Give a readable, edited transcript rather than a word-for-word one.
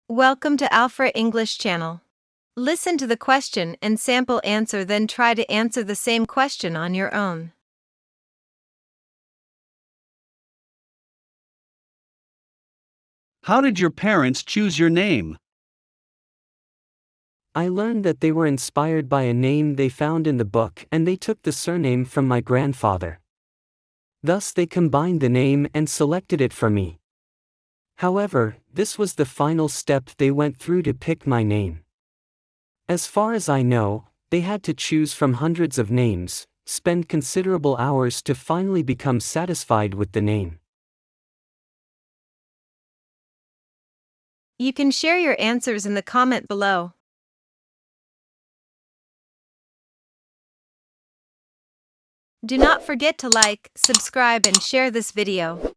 Welcome to Alfra English channel. Listen to the question and sample answer, then try to answer the same question on your own. How did your parents choose your name? I learned that they were inspired by a name they found in the book, and they took the surname from my grandfather. Thus they combined the name and selected it for me. However, this was the final step they went through to pick my name. As far as I know, they had to choose from hundreds of names, spend considerable hours to finally become satisfied with the name. You can share your answers in the comment below. Do not forget to like, subscribe and share this video.